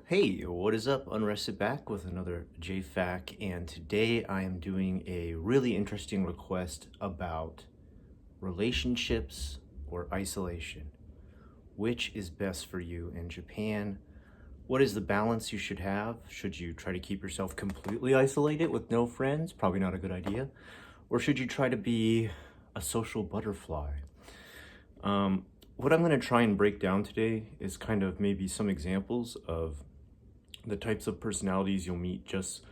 Hey, what is up? Unrested back with another JFAQ, and today I am doing a really interesting request about relationships or isolation. Which is best for you in Japan? What is the balance you should have? Should you try to keep yourself completely isolated with no friends? Probably not a good idea. Or should you try to be a social butterfly? What I'm going to try and break down today is kind of maybe some examples of the types of personalities you'll meet just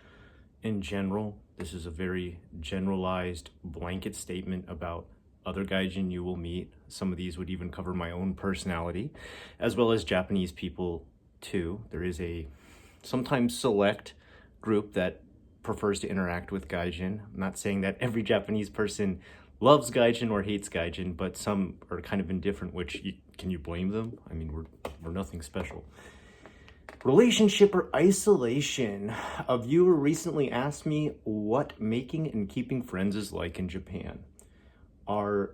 in general. This is a very generalized blanket statement about other gaijin you will meet. Some of these would even cover my own personality, as well as Japanese people too. There is a sometimes select group that prefers to interact with gaijin. I'm not saying that every Japanese person loves gaijin or hates gaijin, but some are kind of indifferent, which can you blame them? I mean, we're nothing special. Relationship or isolation. A viewer recently asked me what making and keeping friends is like in Japan. Are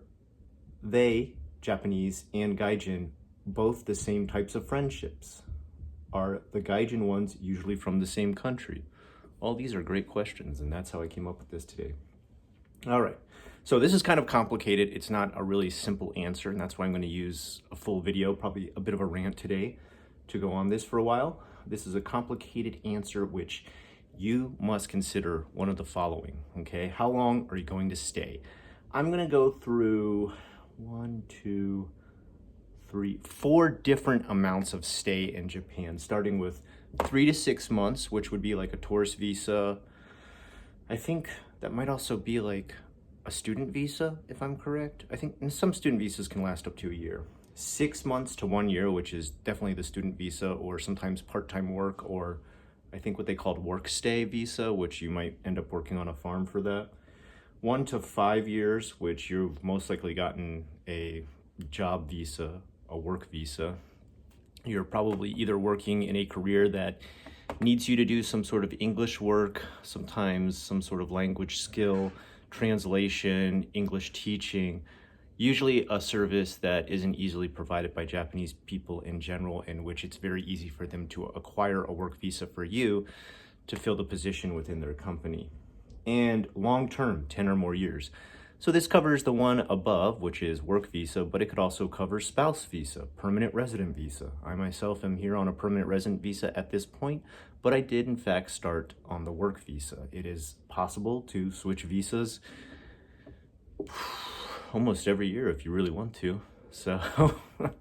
they, Japanese and gaijin, both the same types of friendships? Are the gaijin ones usually from the same country? All these are great questions, and that's how I came up with this today. All right, so this is kind of complicated. It's not a really simple answer, and that's why I'm going to use a full video, probably a bit of a rant today, to go on this for a while. This is a complicated answer which you must consider one of the following, okay? How long are you going to stay? I'm gonna go through 4 different amounts of stay in Japan, starting with 3 to 6 months, which would be like a tourist visa. I think that might also be like a student visa, if I'm correct. I think some student visas can last up to a year. 6 months to 1 year, which is definitely the student visa, or sometimes part-time work, or I think what they called work stay visa, which you might end up working on a farm for that. 1 to 5 years, which you've most likely gotten a job visa, a work visa. You're probably either working in a career that needs you to do some sort of English work, sometimes some sort of language skill, translation, English teaching, usually a service that isn't easily provided by Japanese people in general, in which it's very easy for them to acquire a work visa for you to fill the position within their company. And long-term, 10 or more years. So this covers the one above, which is work visa, but it could also cover spouse visa, permanent resident visa. I myself am here on a permanent resident visa at this point, but I did in fact start on the work visa. It is possible to switch visas almost every year if you really want to. So, but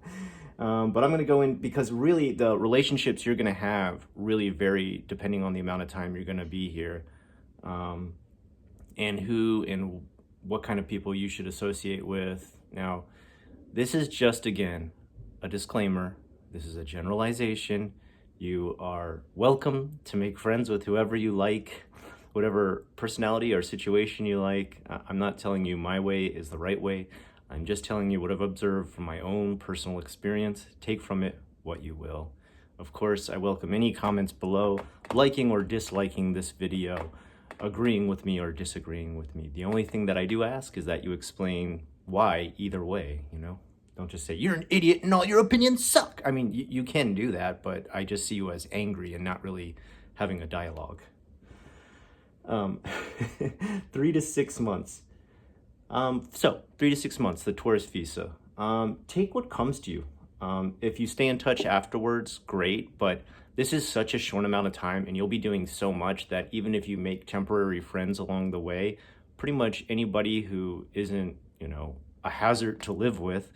I'm going to go in because really the relationships you're going to have really vary depending on the amount of time you're going to be here, and who and what kind of people you should associate with. Now, this is just, again, a disclaimer. This is a generalization. You are welcome to make friends with whoever you like, whatever personality or situation you like. I'm not telling you my way is the right way. I'm just telling you what I've observed from my own personal experience. Take from it what you will. Of course, I welcome any comments below, liking or disliking this video, agreeing with me or disagreeing with me. The only thing that I do ask is that you explain why either way, you know? Don't just say, you're an idiot and all your opinions suck. I mean, you can do that, but I just see you as angry and not really having a dialogue. 3 to 6 months. So 3 to 6 months, the tourist visa. Take what comes to you. If you stay in touch afterwards, great, but this is such a short amount of time and you'll be doing so much that even if you make temporary friends along the way, pretty much anybody who isn't, a hazard to live with,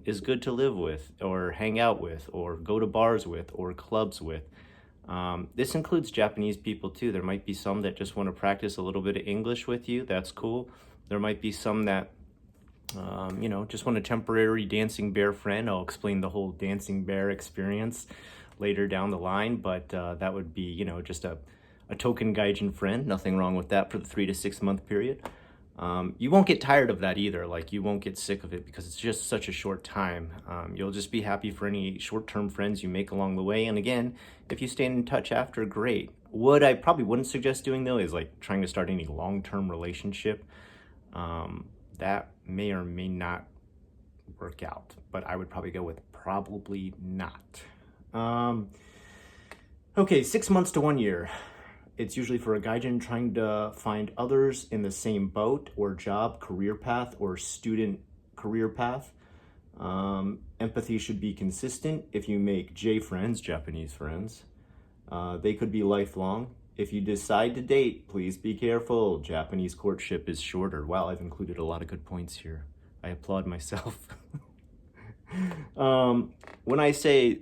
is good to live with or hang out with or go to bars with or clubs with. This includes Japanese people too. There might be some that just want to practice a little bit of English with you. That's cool. There might be some that, just want a temporary dancing bear friend. I'll explain the whole dancing bear experience later down the line, but that would be, just a token gaijin friend. Nothing wrong with that for the 3 to 6 month period. You won't get tired of that either. Like, you won't get sick of it because it's just such a short time. You'll just be happy for any short-term friends you make along the way. And again, if you stay in touch after, great. What I probably wouldn't suggest doing though is like trying to start any long-term relationship. That may or may not work out, but I would probably go with probably not. Okay, 6 months to 1 year. It's usually for a gaijin trying to find others in the same boat or job, career path, or student career path. Empathy should be consistent. If you make J friends, Japanese friends, they could be lifelong. If you decide to date, please be careful. Japanese courtship is shorter. Wow, I've included a lot of good points here. I applaud myself. When I say,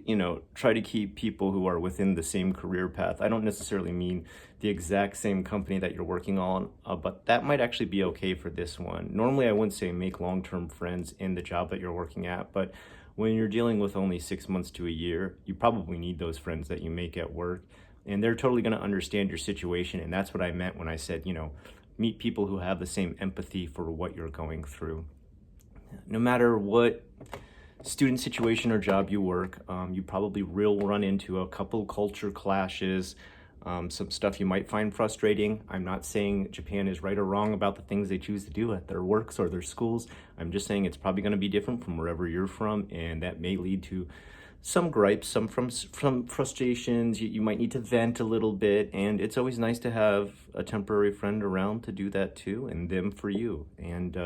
try to keep people who are within the same career path, I don't necessarily mean the exact same company that you're working on, but that might actually be okay for this one. Normally, I wouldn't say make long-term friends in the job that you're working at, but when you're dealing with only 6 months to a year, you probably need those friends that you make at work, and they're totally going to understand your situation, and that's what I meant when I said, meet people who have the same empathy for what you're going through. No matter what student situation or job you work, you probably will run into a couple culture clashes, some stuff you might find frustrating. I'm not saying Japan is right or wrong about the things they choose to do at their works or their schools. I'm just saying it's probably going to be different from wherever you're from, and that may lead to some gripes, some frustrations. You might need to vent a little bit, and it's always nice to have a temporary friend around to do that too, and them for you. And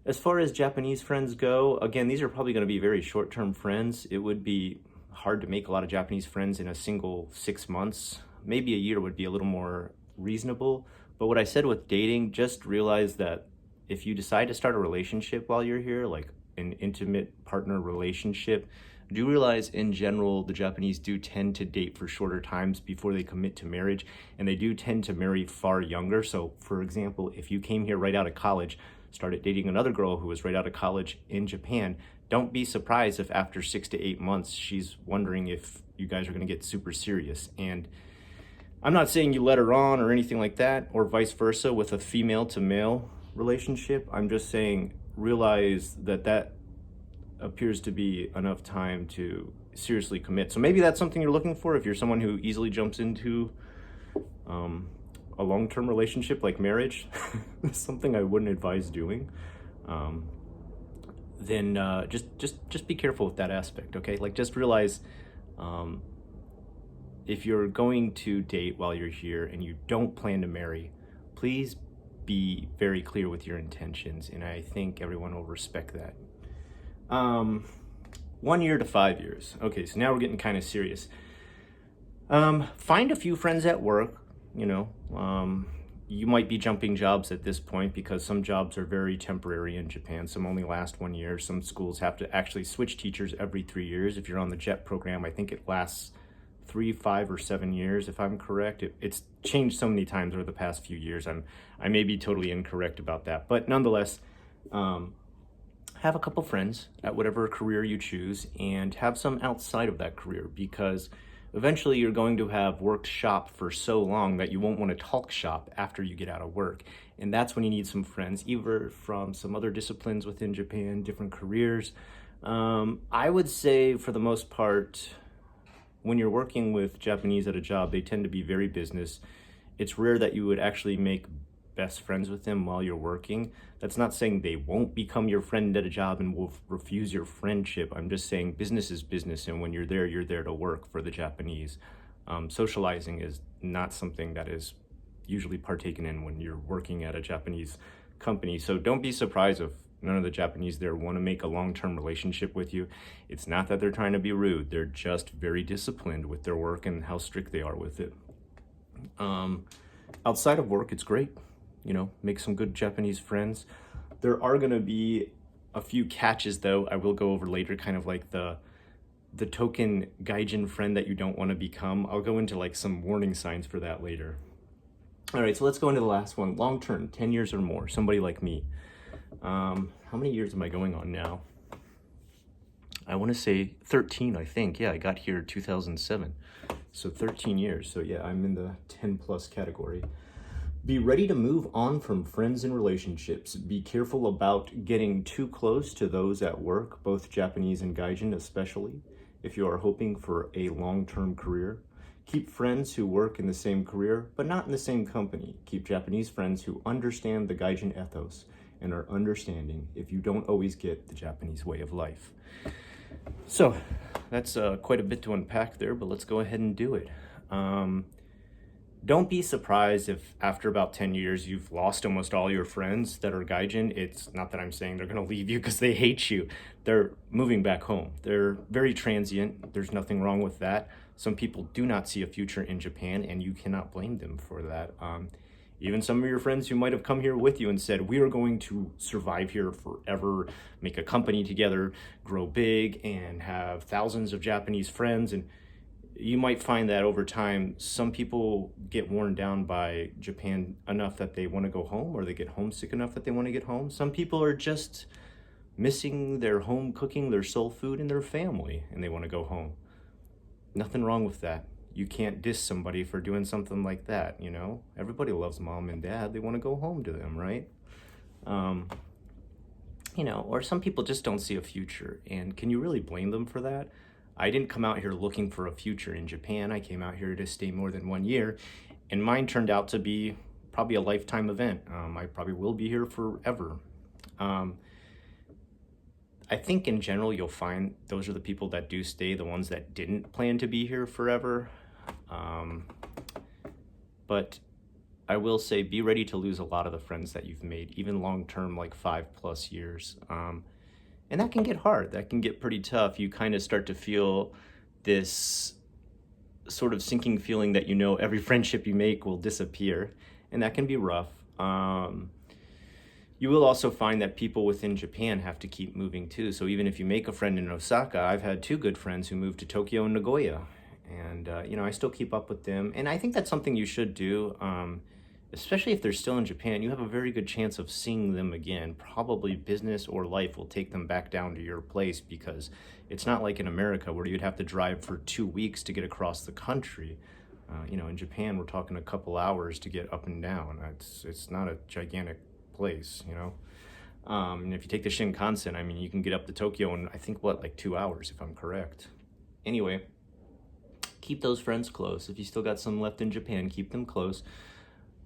as far as Japanese friends go, again, these are probably going to be very short-term friends. It would be hard to make a lot of Japanese friends in a single 6 months. Maybe a year would be a little more reasonable. But what I said with dating, just realize that if you decide to start a relationship while you're here, like an intimate partner relationship, do realize in general the Japanese do tend to date for shorter times before they commit to marriage, and they do tend to marry far younger. So for example, if you came here right out of college, started dating another girl who was right out of college in Japan, don't be surprised if after 6 to 8 months she's wondering if you guys are going to get super serious. And I'm not saying you let her on or anything like that, or vice versa with a female to male relationship. I'm just saying realize that appears to be enough time to seriously commit. So maybe that's something you're looking for if you're someone who easily jumps into a long-term relationship like marriage. Something I wouldn't advise doing. Then just be careful with that aspect, okay? Like, just realize if you're going to date while you're here and you don't plan to marry, please be very clear with your intentions, and I think everyone will respect that. 1 year to 5 years. Okay, so now we're getting kind of serious. Find a few friends at work. You might be jumping jobs at this point because some jobs are very temporary in Japan. Some only last 1 year. Some schools have to actually switch teachers every 3 years. If you're on the JET program, I think it lasts 3, 5, or 7 years, if I'm correct. It's changed so many times over the past few years. I may be totally incorrect about that. But nonetheless, have a couple friends at whatever career you choose, and have some outside of that career, because eventually you're going to have worked shop for so long that you won't want to talk shop after you get out of work. And that's when you need some friends, either from some other disciplines within Japan, different careers. I would say for the most part, when you're working with Japanese at a job, they tend to be very business. It's rare that you would actually make best friends with them while you're working. That's not saying they won't become your friend at a job and will refuse your friendship. I'm just saying business is business, and when you're there to work for the Japanese. Socializing is not something that is usually partaken in when you're working at a Japanese company. So don't be surprised if none of the Japanese there want to make a long-term relationship with you. It's not that they're trying to be rude. They're just very disciplined with their work and how strict they are with it. Outside of work, it's great. Make some good Japanese friends. There are going to be a few catches, though, I will go over later, kind of like the token gaijin friend that you don't want to become. I'll go into like some warning signs for that later. All right, so let's go into the last one. Long term, 10 years or more, somebody like me. How many years am I going on now? I want to say 13, I think. Yeah, I got here 2007. So 13 years. So yeah, I'm in the 10 plus category. Be ready to move on from friends and relationships. Be careful about getting too close to those at work, both Japanese and gaijin especially, if you are hoping for a long-term career. Keep friends who work in the same career, but not in the same company. Keep Japanese friends who understand the gaijin ethos and are understanding if you don't always get the Japanese way of life. So that's quite a bit to unpack there, but let's go ahead and do it. Um, don't be surprised if after about 10 years you've lost almost all your friends that are gaijin. It's not that I'm saying they're going to leave you because they hate you. They're moving back home. They're very transient. There's nothing wrong with that. Some people do not see a future in Japan, and you cannot blame them for that. Even some of your friends who might have come here with you and said, we are going to survive here forever, make a company together, grow big, and have thousands of Japanese friends. And you might find that over time, some people get worn down by Japan enough that they want to go home, or they get homesick enough that they want to get home. Some people are just missing their home cooking, their soul food, and their family, and they want to go home. Nothing wrong with that. You can't diss somebody for doing something like that, you know? Everybody loves mom and dad. They want to go home to them, right? Um, or some people just don't see a future. And can you really blame them for that? I didn't come out here looking for a future in Japan. I came out here to stay more than 1 year, and mine turned out to be probably a lifetime event. I probably will be here forever. Um, I think in general, you'll find those are the people that do stay, the ones that didn't plan to be here forever. Um, but I will say, be ready to lose a lot of the friends that you've made, even long term, like 5+ years. And that can get hard. That can get pretty tough. You kind of start to feel this sort of sinking feeling that every friendship you make will disappear, and that can be rough. You will also find that people within Japan have to keep moving too. So even if you make a friend in Osaka, I've had 2 good friends who moved to Tokyo and Nagoya. And, I still keep up with them. And I think that's something you should do, especially if they're still in Japan. You have a very good chance of seeing them again. Probably business or life will take them back down to your place, because it's not like in America where you'd have to drive for 2 weeks to get across the country. In Japan, we're talking a couple hours to get up and down. It's not a gigantic place, and if you take the Shinkansen, you can get up to Tokyo in, I think, like 2 hours, if I'm correct. Anyway, keep those friends close. If you still got some left in Japan, keep them close.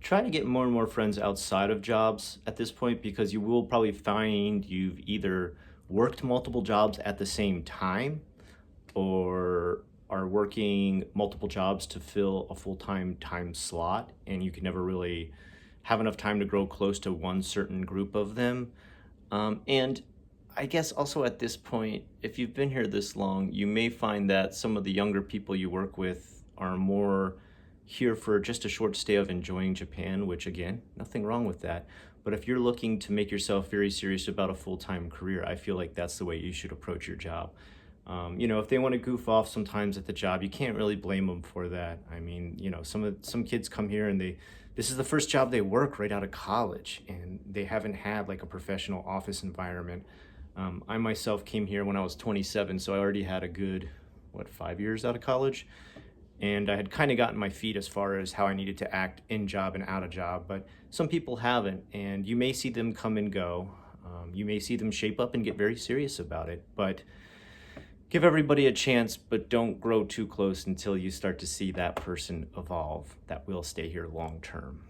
Try to get more and more friends outside of jobs at this point, because you will probably find you've either worked multiple jobs at the same time, or are working multiple jobs to fill a full-time time slot, and you can never really have enough time to grow close to one certain group of them. And I guess also at this point, if you've been here this long, you may find that some of the younger people you work with are more here for just a short stay of enjoying Japan, which, again, nothing wrong with that. But if you're looking to make yourself very serious about a full-time career, I feel like that's the way you should approach your job. If they want to goof off sometimes at the job, you can't really blame them for that. Some kids come here and this is the first job they work right out of college, and they haven't had like a professional office environment. I myself came here when I was 27, so I already had a good, 5 years out of college. And I had kind of gotten my feet as far as how I needed to act in job and out of job, but some people haven't, and you may see them come and go. You may see them shape up and get very serious about it, but give everybody a chance, but don't grow too close until you start to see that person evolve that will stay here long term.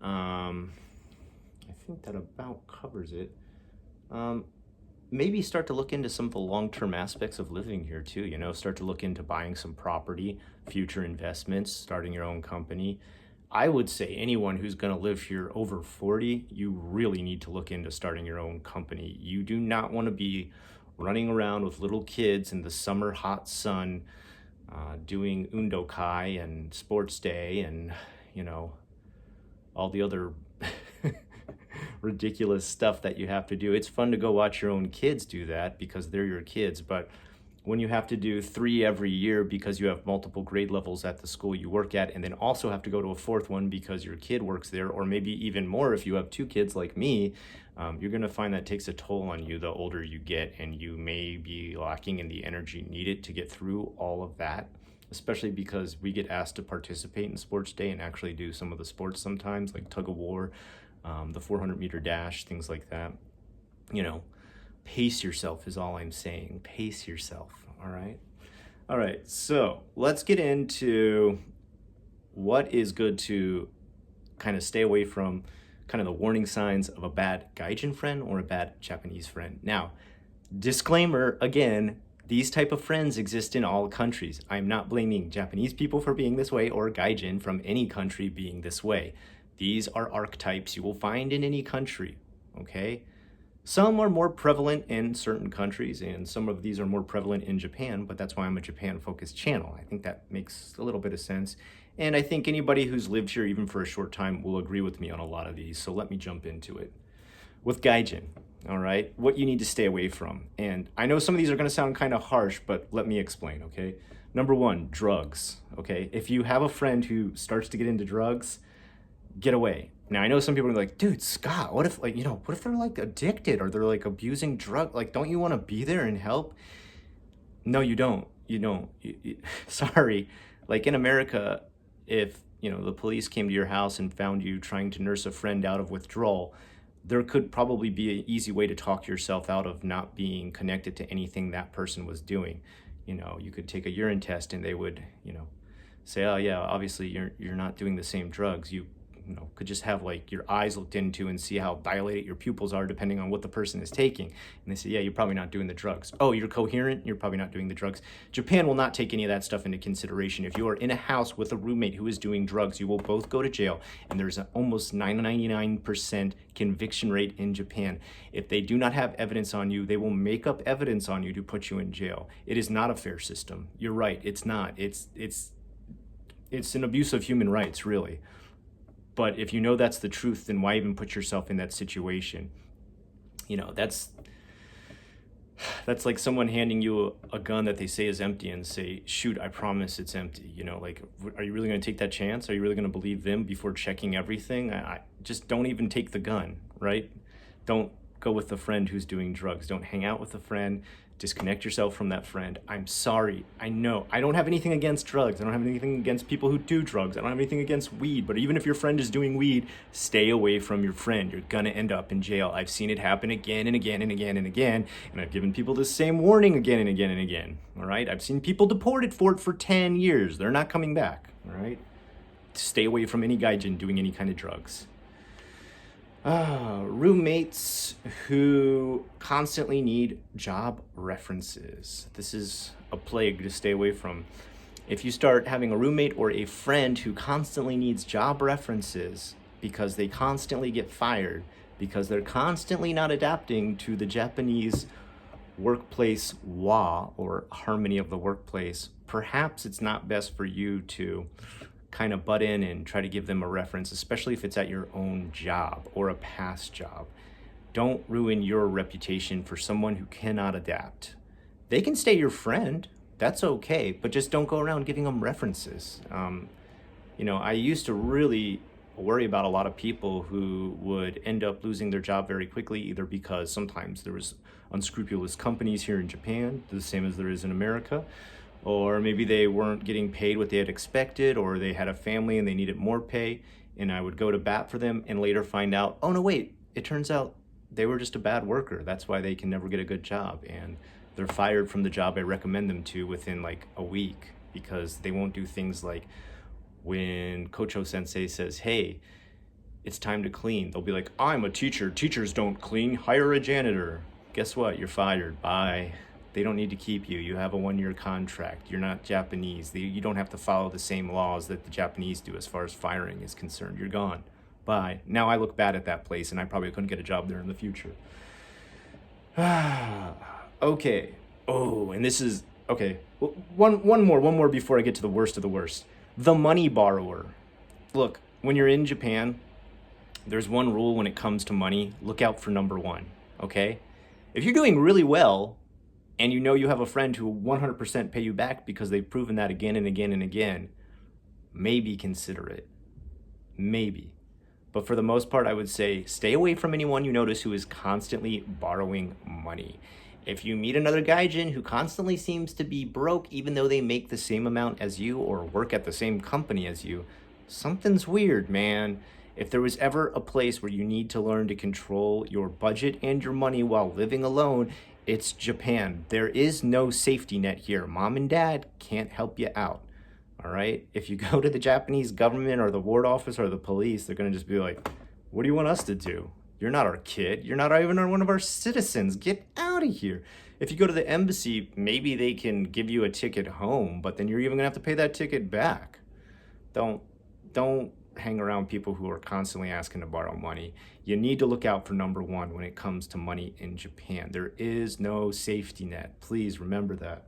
I think that about covers it. Maybe start to look into some of the long-term aspects of living here too, start to look into buying some property, future investments, starting your own company. I would say anyone who's going to live here over 40, you really need to look into starting your own company. You do not want to be running around with little kids in the summer hot sun, doing undokai and sports day and, all the other ridiculous stuff that you have to do. It's fun to go watch your own kids do that because they're your kids, but when you have to do 3 every year because you have multiple grade levels at the school you work at, and then also have to go to a 4th one because your kid works there, or maybe even more if you have 2 kids like me, you're going to find that takes a toll on you the older you get, and you may be lacking in the energy needed to get through all of that, especially because we get asked to participate in sports day and actually do some of the sports sometimes, like tug of war, the 400-meter dash, things like that. Pace yourself is all I'm saying. Pace yourself, all right? All right, so let's get into what is good to kind of stay away from, kind of the warning signs of a bad gaijin friend or a bad Japanese friend. Now, disclaimer again, These type of friends exist in all countries. I'm not blaming Japanese people for being this way or gaijin from any country being this way. These are archetypes you will find in any country, okay? Some are more prevalent in certain countries, and some of these are more prevalent in Japan, but that's why I'm a Japan-focused channel. I think that makes a little bit of sense. And I think anybody who's lived here even for a short time will agree with me on a lot of these, so let me jump into it. With gaijin, all right, what you need to stay away from. And I know some of these are gonna sound kind of harsh, but let me explain, okay? Number one, drugs, okay? If you have a friend who starts to get into drugs, get away. Now, I know some people are like, dude, Scott, what if, like, what if they're like addicted or they're like abusing drug? Like, don't you want to be there and help? No, you don't. You don't. Sorry. Like in America, if, the police came to your house and found you trying to nurse a friend out of withdrawal, there could probably be an easy way to talk yourself out of not being connected to anything that person was doing. You could take a urine test and they would, say, oh yeah, obviously you're not doing the same drugs. You could just have like your eyes looked into and see how dilated your pupils are depending on what the person is taking. And they say, yeah, you're probably not doing the drugs. Oh, you're coherent? You're probably not doing the drugs. Japan will not take any of that stuff into consideration. If you are in a house with a roommate who is doing drugs, you will both go to jail. And there's an almost 99% conviction rate in Japan. If they do not have evidence on you, they will make up evidence on you to put you in jail. It is not a fair system. You're right. It's not. It's an abuse of human rights, really. But if you know that's the truth, then why even put yourself in that situation? That's like someone handing you a gun that they say is empty and say, shoot, I promise it's empty. Like, are you really going to take that chance? Are you really going to believe them before checking everything? I just don't even take the gun, right? Don't go with a friend who's doing drugs. Don't hang out with a friend. Disconnect yourself from that friend. I'm sorry. I know. I don't have anything against drugs. I don't have anything against people who do drugs. I don't have anything against weed. But even if your friend is doing weed, stay away from your friend. You're going to end up in jail. I've seen it happen again and again and again and again. And I've given people the same warning again and again and again. All right? I've seen people deported for it for 10 years. They're not coming back. All right? Stay away from any gaijin doing any kind of drugs. Roommates who constantly need job references. This is a plague to stay away from. If you start having a roommate or a friend who constantly needs job references because they constantly get fired, because they're constantly not adapting to the Japanese workplace wa, or harmony of the workplace, perhaps it's not best for you to kind of butt in and try to give them a reference, especially if it's at your own job or a past job. Don't ruin your reputation for someone who cannot adapt. They can stay your friend, that's okay, but just don't go around giving them references. I used to really worry about a lot of people who would end up losing their job very quickly, either because sometimes there was unscrupulous companies here in Japan, the same as there is in America, or maybe they weren't getting paid what they had expected, or they had a family and they needed more pay, and I would go to bat for them and later find out, oh no, wait, it turns out they were just a bad worker. That's why they can never get a good job, and they're fired from the job I recommend them to within like a week, because they won't do things like when Kocho sensei says, hey, it's time to clean. They'll be like, I'm a teacher. Teachers don't clean. Hire a janitor. Guess what? You're fired. Bye. They don't need to keep you. You have a 1-year contract. You're not Japanese. You don't have to follow the same laws that the Japanese do as far as firing is concerned. You're gone. Bye. Now I look bad at that place, and I probably couldn't get a job there in the future. Okay. Oh, and this is, okay. One more before I get to the worst of the worst. The money borrower. Look, when you're in Japan, there's one rule when it comes to money. Look out for number one, okay? If you're doing really well, and you know you have a friend who will 100% pay you back because they've proven that again and again and again, maybe consider it. Maybe. But for the most part, I would say stay away from anyone you notice who is constantly borrowing money. If you meet another gaijin who constantly seems to be broke even though they make the same amount as you or work at the same company as you, something's weird, man. If there was ever a place where you need to learn to control your budget and your money while living alone, it's Japan. There is no safety net here. Mom and dad can't help you out, all right? If you go to the Japanese government or the ward office or the police, they're gonna just be like, what do you want us to do? You're not our kid. You're not even one of our citizens. Get out of here. If you go to the embassy, maybe they can give you a ticket home, but then you're even gonna have to pay that ticket back. Don't hang around people who are constantly asking to borrow money. You need to look out for number one when it comes to money in Japan. There is no safety net. Please remember that.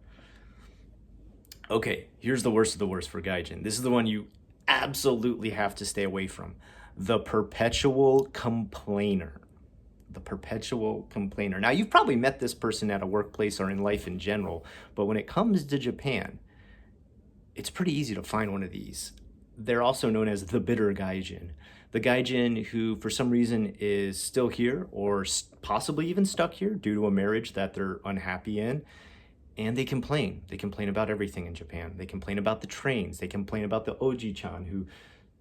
Okay, here's the worst of the worst for gaijin. This is the one you absolutely have to stay away from. The perpetual complainer. The perpetual complainer. Now, you've probably met this person at a workplace or in life in general, but when it comes to Japan, it's pretty easy to find one of these. They're also known as the bitter gaijin. The gaijin who, for some reason, is still here or possibly even stuck here due to a marriage that they're unhappy in. And they complain. They complain about everything in Japan. They complain about the trains. They complain about the oji-chan who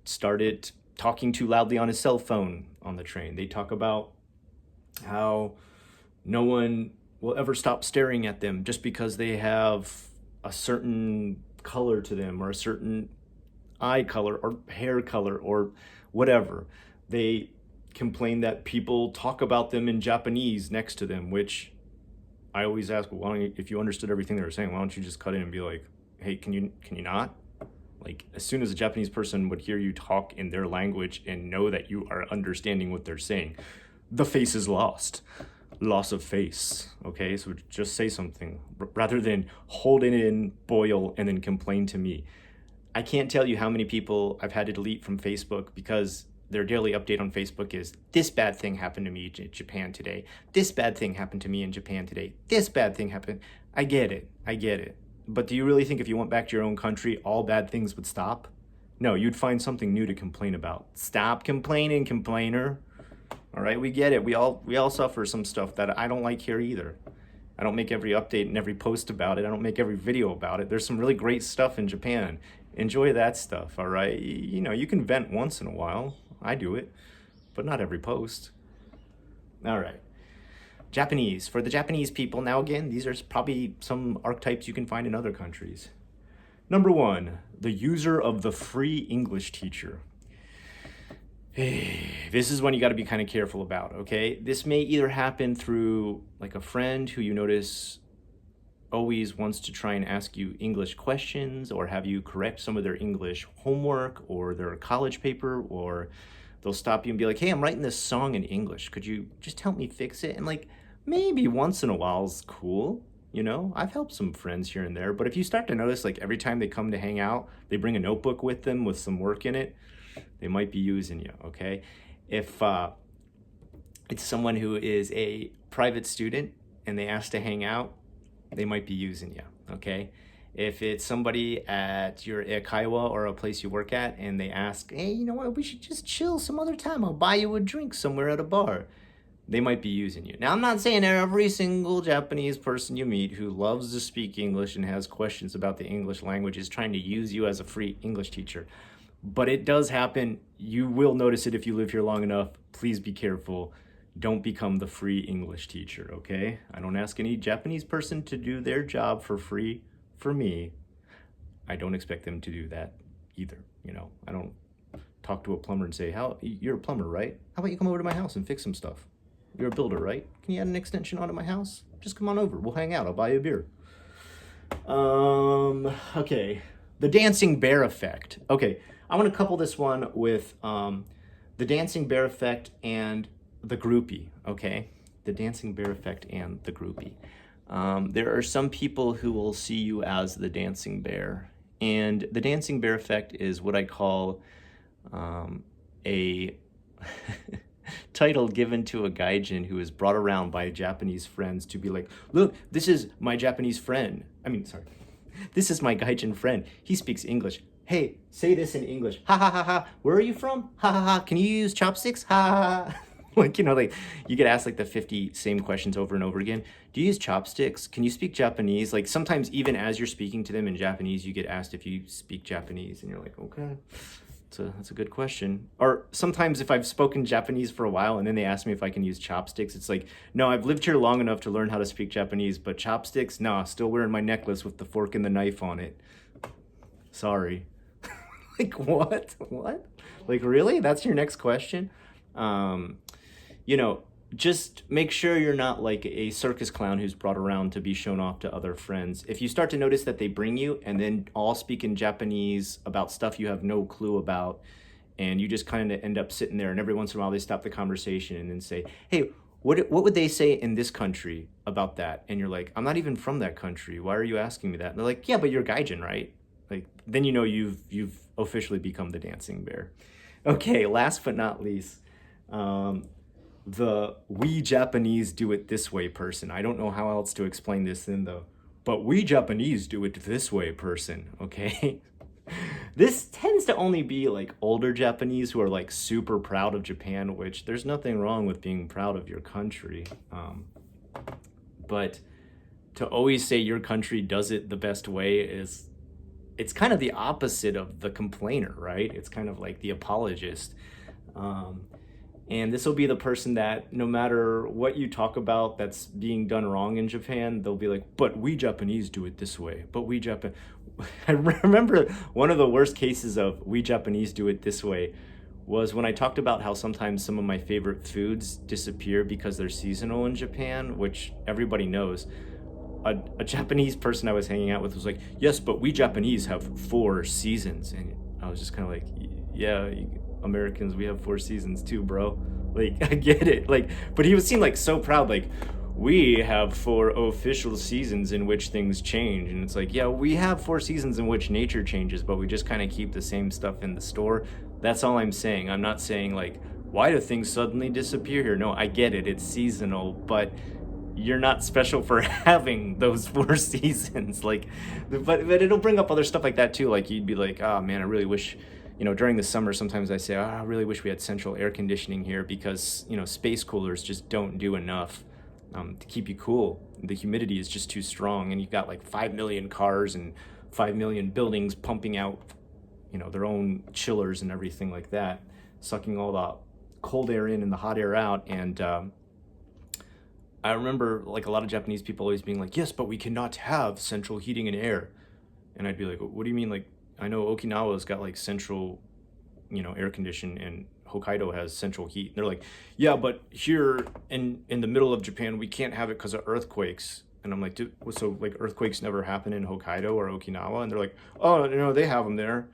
started talking too loudly on his cell phone on the train. They talk about how no one will ever stop staring at them just because they have a certain color to them or a certain eye color or hair color or whatever. They complain that people talk about them in Japanese next to them, which I always ask, well, why don't you, if you understood everything they were saying, why don't you just cut in and be like, hey, can you not? Like, as soon as a Japanese person would hear you talk in their language and know that you are understanding what they're saying, the face is lost. Loss of face, okay? So just say something rather than hold it in, boil, and then complain to me. I can't tell you how many people I've had to delete from Facebook because their daily update on Facebook is, this bad thing happened to me in Japan today. This bad thing happened to me in Japan today. This bad thing happened. I get it. But do you really think if you went back to your own country, all bad things would stop? No, you'd find something new to complain about. Stop complaining, complainer. All right, we get it. We all suffer some stuff that I don't like here either. I don't make every update and every post about it. I don't make every video about it. There's some really great stuff in Japan. Enjoy that stuff, all right? You know, you can vent once in a while. I do it, but not every post. All right. Japanese. For the Japanese people, now again, these are probably some archetypes you can find in other countries. Number one, the user of the free English teacher. This is one you got to be kind of careful about, okay? This may either happen through like a friend who you notice always wants to try and ask you English questions or have you correct some of their English homework or their college paper, or they'll stop you and be like, hey, I'm writing this song in English. Could you just help me fix it? And like, maybe once in a while is cool. You know, I've helped some friends here and there, but if you start to notice like every time they come to hang out, they bring a notebook with them with some work in it, they might be using you, okay? If it's someone who is a private student and they ask to hang out, they might be using you, okay? If it's somebody at your eikaiwa or a place you work at and they ask, hey, you know what, we should just chill some other time. I'll buy you a drink somewhere at a bar. They might be using you. Now, I'm not saying every single Japanese person you meet who loves to speak English and has questions about the English language is trying to use you as a free English teacher. But it does happen. You will notice it if you live here long enough. Please be careful. Don't become the free English teacher, okay? I don't ask any Japanese person to do their job for free for me. I don't expect them to do that either, you know? I don't talk to a plumber and say, you're a plumber, right? How about you come over to my house and fix some stuff? You're a builder, right? Can you add an extension onto my house? Just come on over. We'll hang out. I'll buy you a beer. Okay. The dancing bear effect. Okay, I want to couple this one with the dancing bear effect and the groupie, okay? The dancing bear effect and the groupie. There are some people who will see you as the dancing bear. And the dancing bear effect is what I call a title given to a gaijin who is brought around by Japanese friends to be like, look, this is my Japanese friend. This is my gaijin friend. He speaks English. Hey, say this in English. Ha ha ha ha. Where are you from? Ha ha ha. Can you use chopsticks? Ha ha ha. Like, you know, like you get asked like the 50 same questions over and over again. Do you use chopsticks? Can you speak Japanese? Like sometimes even as you're speaking to them in Japanese, you get asked if you speak Japanese and you're like, okay, that's a good question. Or sometimes if I've spoken Japanese for a while and then they ask me if I can use chopsticks, it's like, no, I've lived here long enough to learn how to speak Japanese, but chopsticks, nah, still wearing my necklace with the fork and the knife on it. Sorry. Like what? Like really? That's your next question? You know, just make sure you're not like a circus clown who's brought around to be shown off to other friends. If you start to notice that they bring you and then all speak in Japanese about stuff you have no clue about, and you just kind of end up sitting there, and every once in a while they stop the conversation and then say, hey, what would they say in this country about that? And you're like, I'm not even from that country. Why are you asking me that? And they're like, yeah, but you're gaijin, right? Like, then you know you've officially become the dancing bear. Okay, last but not least, the we Japanese do it this way person. I don't know how else to explain this than the but we Japanese do it this way person, okay? This tends to only be like older Japanese who are like super proud of Japan, which there's nothing wrong with being proud of your country. But to always say your country does it the best way it's kind of the opposite of the complainer, right? It's kind of like the apologist. And this will be the person that no matter what you talk about that's being done wrong in Japan, they'll be like, but we Japanese do it this way. But we Japan, I remember one of the worst cases of we Japanese do it this way was when I talked about how sometimes some of my favorite foods disappear because they're seasonal in Japan, which everybody knows. A Japanese person I was hanging out with was like, yes, but we Japanese have 4 seasons. And I was just kind of like, yeah, Americans, we have 4 seasons too, bro. Like, I get it. Like, but he seemed like so proud, like, we have 4 official seasons in which things change. And it's like, yeah, we have 4 seasons in which nature changes, but we just kind of keep the same stuff in the store. That's all I'm saying. I'm not saying like, why do things suddenly disappear here? No, I get it. It's seasonal, but you're not special for having those 4 seasons. Like, but it'll bring up other stuff like that too. Like, you'd be like, oh man, I really wish, during the summer, sometimes I say, oh, I really wish we had central air conditioning here because, space coolers just don't do enough to keep you cool. The humidity is just too strong, and you've got like 5 million cars and 5 million buildings pumping out, their own chillers and everything like that, sucking all the cold air in and the hot air out. And I remember like a lot of Japanese people always being like, yes, but we cannot have central heating and air. And I'd be like, what do you mean? Like, I know Okinawa's got like central, air condition, and Hokkaido has central heat. And they're like, yeah, but here in the middle of Japan, we can't have it because of earthquakes. And I'm like, dude, so like earthquakes never happen in Hokkaido or Okinawa? And they're like, oh, no, they have them there.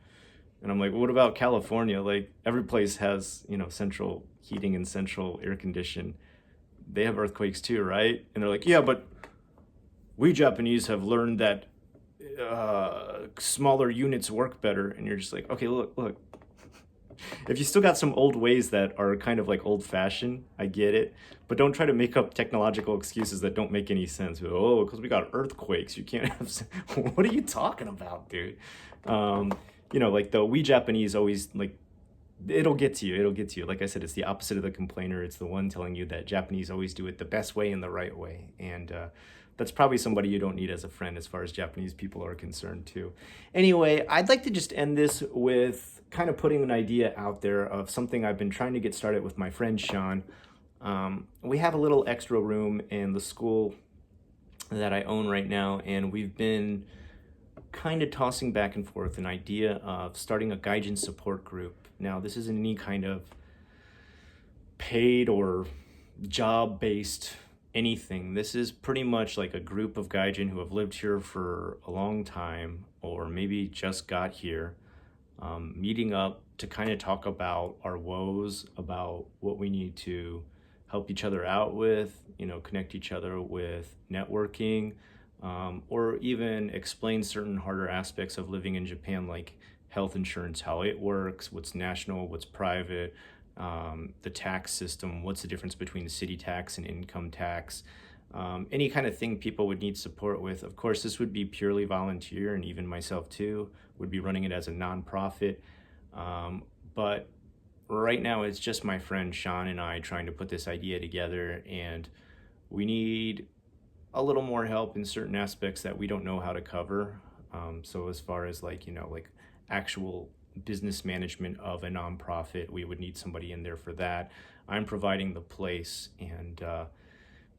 And I'm like, well, what about California? Like, every place has, central heating and central air condition. They have earthquakes too, right? And they're like, yeah, but we Japanese have learned that smaller units work better. And you're just like, okay, look. If you still got some old ways that are kind of like old fashioned, I get it. But don't try to make up technological excuses that don't make any sense. Oh, because we got earthquakes, you can't have... What are you talking about, dude? Like the we Japanese always like, it'll get to you. Like I said, it's the opposite of the complainer. It's the one telling you that Japanese always do it the best way and the right way. And that's probably somebody you don't need as a friend as far as Japanese people are concerned too. Anyway, I'd like to just end this with kind of putting an idea out there of something I've been trying to get started with my friend Sean. We have a little extra room in the school that I own right now, and we've been kind of tossing back and forth an idea of starting a gaijin support group. Now, this isn't any kind of paid or job-based anything. This is pretty much like a group of gaijin who have lived here for a long time, or maybe just got here, meeting up to kind of talk about our woes, about what we need to help each other out with, connect each other with networking, or even explain certain harder aspects of living in Japan, like health insurance, how it works, what's national, what's private, the tax system, what's the difference between the city tax and income tax, any kind of thing people would need support with. Of course, this would be purely volunteer, and even myself too would be running it as a nonprofit. But right now it's just my friend Sean and I trying to put this idea together, and we need a little more help in certain aspects that we don't know how to cover. So as far as like actual business management of a nonprofit, we would need somebody in there for that. I'm providing the place, and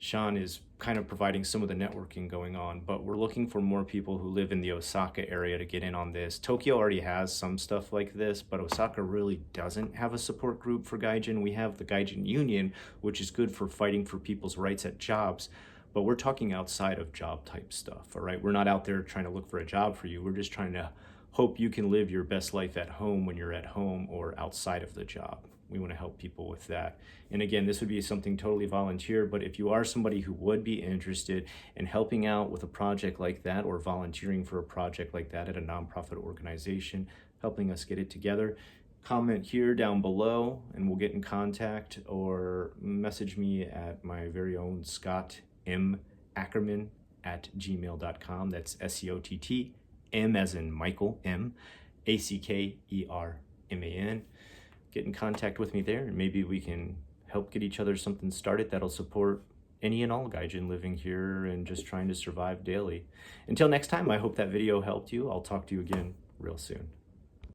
Sean is kind of providing some of the networking going on, but we're looking for more people who live in the Osaka area to get in on this. Tokyo already has some stuff like this, but Osaka really doesn't have a support group for gaijin. We have the Gaijin Union, which is good for fighting for people's rights at jobs, but we're talking outside of job type stuff, all right? We're not out there trying to look for a job for you. We're just trying to hope you can live your best life at home when you're at home or outside of the job. We want to help people with that. And again, this would be something totally volunteer, but if you are somebody who would be interested in helping out with a project like that or volunteering for a project like that at a nonprofit organization, helping us get it together, comment here down below and we'll get in contact, or message me at my very own Scott M. Ackerman at gmail.com. That's SCOTT, M as in Michael, M, ACKERMAN. Get in contact with me there, and maybe we can help get each other something started that'll support any and all gaijin living here and just trying to survive daily. Until next time, I hope that video helped you. I'll talk to you again real soon.